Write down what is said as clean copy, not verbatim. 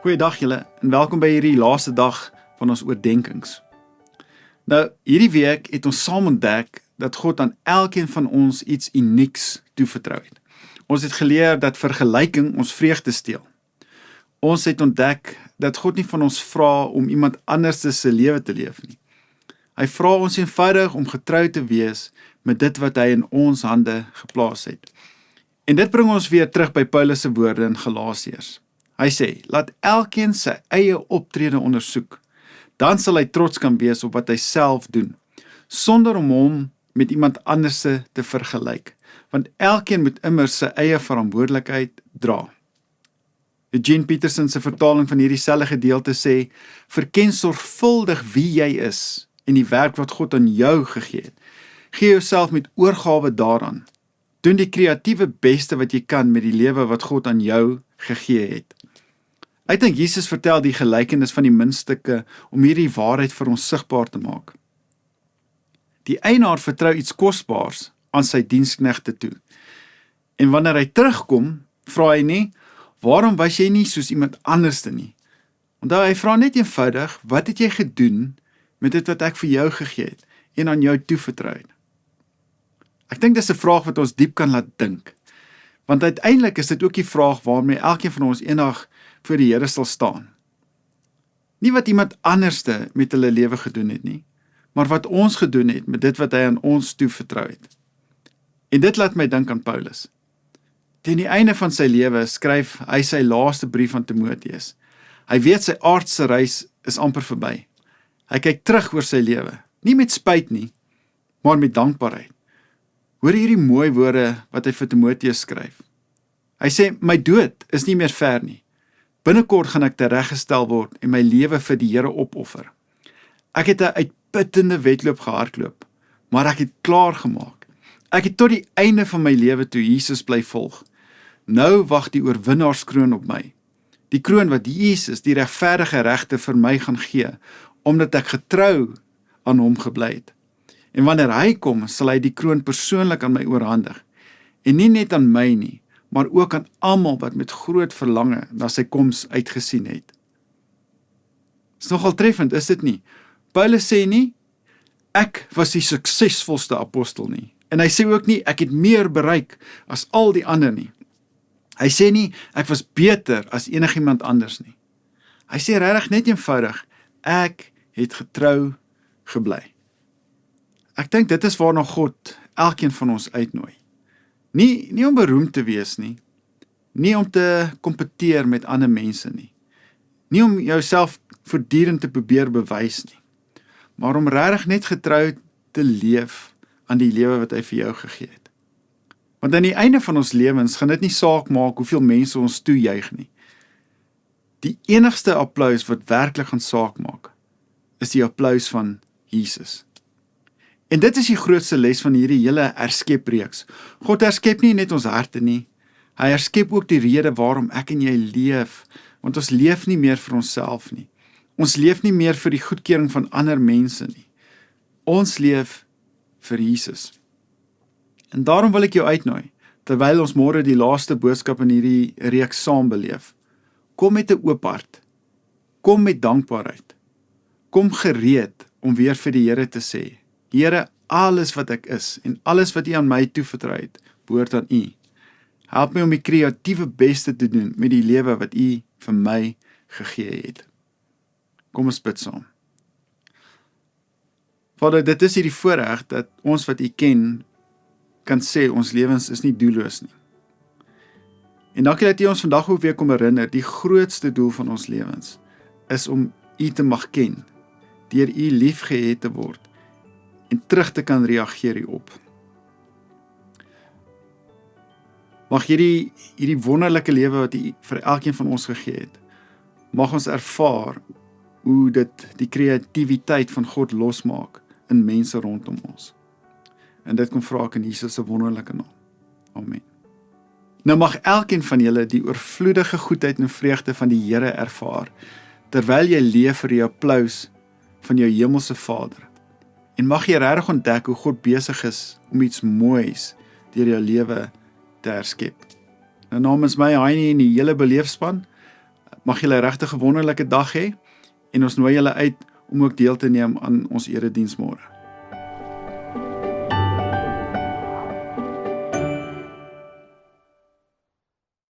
Goeiedag julle en welkom by hierdie laaste dag van ons oordenkings. Nou, hierdie week het ons saam ontdek dat God aan elkeen van ons iets unieks toevertrou het. Ons het geleer dat vergelyking ons vreugde steel. Ons het ontdek dat God nie van ons vra om iemand anders se lewe te leef nie. Hy vra ons eenvoudig om getrou te wees met dit wat hy in ons hande geplaas het. En dit bring ons weer terug by Paulus se woorde in Galasiërs. Hy sê, laat elkeen sy eie optrede ondersoek, dan sal hy trots kan wees op wat hy self doen, sonder om hom met iemand anders te vergelyk, want elkeen moet immers sy eie verantwoordelikheid dra. Eugene Peterson se vertaling van hierdie selfde gedeelte sê, verken sorgvuldig wie jy is en die werk wat God aan jou gegee het. Gee jouself met oorgawe daaraan. Doen die kreatiewe beste wat jy kan met die lewe wat God aan jou gegee het. Ek dink Jesus vertel die gelykenis van die muntstukke om hierdie waarheid vir ons sigbaar te maak. Die eienaar vertrou iets kosbaars aan sy diensknegte toe. En wanneer hy terugkom, vra hy nie, waarom was jy nie soos iemand anderste nie? Onthou, hy vra net eenvoudig, wat het jy gedoen met dit wat ek vir jou gegee het en aan jou toevertrou het? Ek dink dis 'n vraag wat ons diep kan laat dink. Want uiteindelik is dit ook die vraag waarmee elkeen van ons eendag voor die Here sal staan. Nie wat iemand anderste met hulle lewe gedoen het nie, maar wat ons gedoen het met dit wat hy aan ons toevertrou het. En dit laat my dink aan Paulus. Teen die einde van sy lewe skryf hy sy laaste brief aan Timoteus. Hy weet sy aardse reis is amper verby. Hy kyk terug oor sy lewe, nie met spyt nie, maar met dankbaarheid. Hoor hierdie mooi woorde wat hy vir Timoteus skryf. Hy sê, my dood is nie meer ver nie. Binnekort gaan ek tereggestel word en my lewe vir die Here opoffer. Ek het 'n uitputtende wedloop gehardloop, maar ek het klaar gemaak. Ek het tot die einde van my lewe toe Jesus bly volg. Nou wag die oorwinnaarskroon op my. Die kroon wat Jesus, die regverdige regter, vir my gaan gee, omdat ek getrou aan hom gebly het. En wanneer hy kom, sal hy die kroon persoonlik aan my oorhandig. En nie net aan my nie, maar ook aan almal wat met groot verlange na sy koms uitgesien het. Is nogal treffend, is dit nie? Paulus sê nie, ek was die suksesvolste apostel nie. En hy sê ook nie, ek het meer bereik as al die ander nie. Hy sê nie, ek was beter as enigiemand anders nie. Hy sê regtig net eenvoudig, ek het getrou gebly. Ek dink dit is waarna God elkeen van ons uitnooi. Nie om beroemd te wees nie, nie om te kompeteer met ander mense nie, nie om jouself voortdurend te probeer bewys nie, maar om regtig net getrou te leef aan die lewe wat hy vir jou gegee het. Want aan die einde van ons lewens gaan dit nie saak maak hoeveel mense ons toejuig nie. Die enigste applaus wat werklik gaan saak maak, is die applaus van Jesus. En dit is die grootste les van hierdie hele herskepreeks. God herskep nie net ons harte nie, hy herskep ook die rede waarom ek en jy leef, want ons leef nie meer vir onsself nie. Ons leef nie meer vir die goedkeuring van ander mense nie. Ons leef vir Jesus. En daarom wil ek jou uitnooi, terwyl ons môre die laaste boodskap in hierdie reeks saam beleef. Kom met 'n oop hart. Kom met dankbaarheid. Kom gereed om weer vir die Here te sê, Here, alles wat ek is en alles wat U aan my toevertrou het, behoort aan U. Help my om die kreatiewe beste te doen met die lewe wat U vir my gegee het. Kom ons bid saam. Vader, dit is hierdie voorreg dat ons wat U ken, kan sê ons lewens is nie doelloos nie. En dankie dat U ons vandag ook weer kom herinner, die grootste doel van ons lewens is om U te mag ken, deur U liefgehet te word, en terug te kan reageer hierop. Mag hierdie wonderlike lewe wat U vir elkeen van ons gegee het, mag ons ervaar hoe dit die kreatiwiteit van God losmaak in mense rondom ons. En dit kom vra ek in Jesus se wonderlike naam. Amen. Nou mag elkeen van julle die oorvloedige goedheid en vreugde van die Here ervaar, terwyl jy leef vir die applaus van jou hemelse Vader. En mag jy regtig ontdek hoe God besig is om iets moois deur jou lewe te herskep. Nou namens my, Heinie en die hele beleefspan, Mag julle regtig 'n wonderlike dag hê en ons nooi julle uit om ook deel te neem aan ons erediens môre.